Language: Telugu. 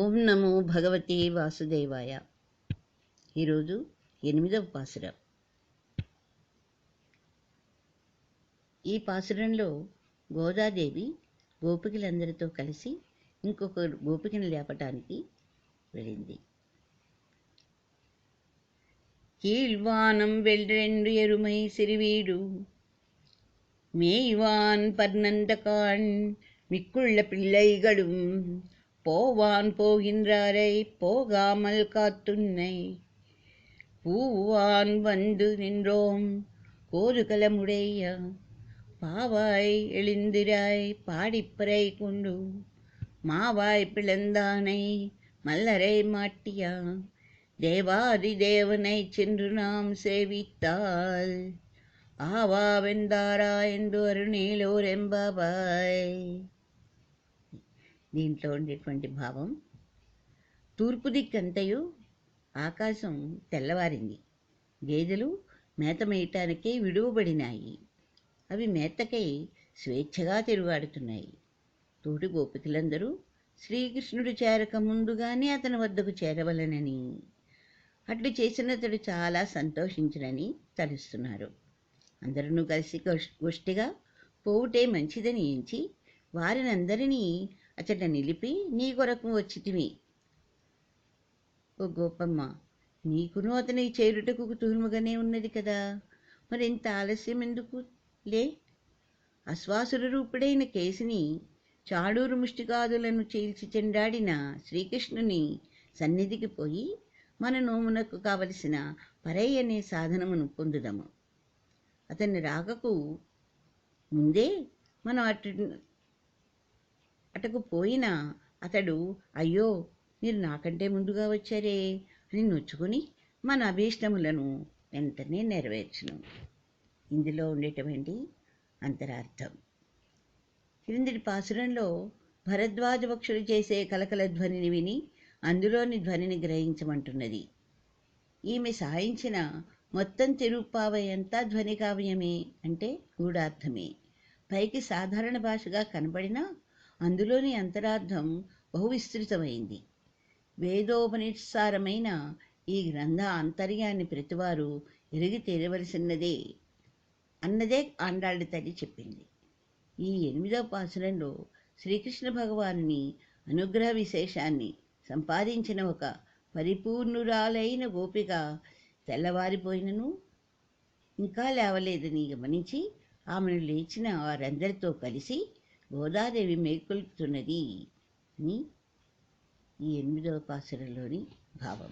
ఓం నమో భగవతే వాసుదేవాయ. ఈరోజు 8వ పాసురం. ఈ పాసురంలో గోదాదేవి గోపికలందరితో కలిసి ఇంకొక గోపికను లేపటానికి వెళ్ళింది. கீழ்வானம் வெள்ளென்று எருமை சிறுவீடு மேய்வான் பர்ணந்தகான் மிக்குள்ள பிள்ளைகளும் போவான் போகின்றாரை போகாமல் காத்துன்னை பூவான் வந்து நின்றோம் கோதுகலமுடைய பாவாய் எழுந்திராய் பாடிப்பறை கொண்டு மாவாய் பிளந்தானை மல்லரை மாட்டியா தேவாதி தேவனை சென்று நாம் சேவித்தால் ఆవావెందారా ఎందు అరుణీలోరెంబాబాయ్. దీంట్లో ఉండేటువంటి భావం, తూర్పు దిక్కంతయు ఆకాశం తెల్లవారింది. గేదెలు మేత మేయటానికే విడువబడినాయి. అవి మేతకై స్వేచ్ఛగా తిరుగాడుతున్నాయి. తోటి గోపికలందరూ శ్రీకృష్ణుడు చేరక ముందుగానే అతని వద్దకు చేరవలనని, అట్లు చేసినతడు చాలా సంతోషించునని తలుస్తున్నారు. అందరూ కలిసి గోష్ఠిగా పోవుటే మంచిదని ఎంచి వారినందరినీ అచట నిలిపి నీ కొరకు వచ్చితిమి. ఓ గోపమ్మ, నీకును అతని చేరుటకు కుతూహలముగానే ఉన్నది కదా, మరింత ఆలస్యం ఎందుకు? లే, అశ్వాసుర రూపుడైన కేసిని చాడూరు ముష్టికాదులను చీల్చి చెండాడిన శ్రీకృష్ణుని సన్నిధికి పోయి మన నోమునకు కావలసిన పరై అనే సాధనమును పొందుదము. అతన్ని రాకకు ముందే మనం అటకు పోయినా అతడు అయ్యో మీరు నాకంటే ముందుగా వచ్చారే అని నొచ్చుకొని మన అభీష్టములను వెంటనే నెరవేర్చును. ఇందులో ఉండేటువంటి అంతరార్థం. క్రిందటి పాసురంలో భరద్వాజ పక్షులు చేసే కలకల ధ్వనిని విని అందులోని ధ్వనిని గ్రహించమంటున్నది. ఈమె సాయించిన మొత్తం తిరుప్పావై అంతా ధ్వని కావ్యమే అంటే గూఢార్థమే. పైకి సాధారణ భాషగా కనబడినా అందులోని అంతరార్థం బహువిస్తృతమైంది. వేదోపనిసారమైన ఈ గ్రంథ ఆంతర్యాన్ని ప్రతివారు ఎరిగి తీరవలసినదే అన్నదే ఆండాళ్ళ తల్లి చెప్పింది. ఈ 8వ పాసురంలో శ్రీకృష్ణ భగవానుని అనుగ్రహ విశేషాన్ని సంపాదించిన ఒక పరిపూర్ణురాలైన గోపిక తెల్లవారిపోయినను ఇంకా లేవలేదని గమనించి ఆమెను లేచిన వారందరితో కలిసి గోదాదేవి మేల్కొల్పుతున్నది అని ఈ 8వ పాసురంలోని భావం.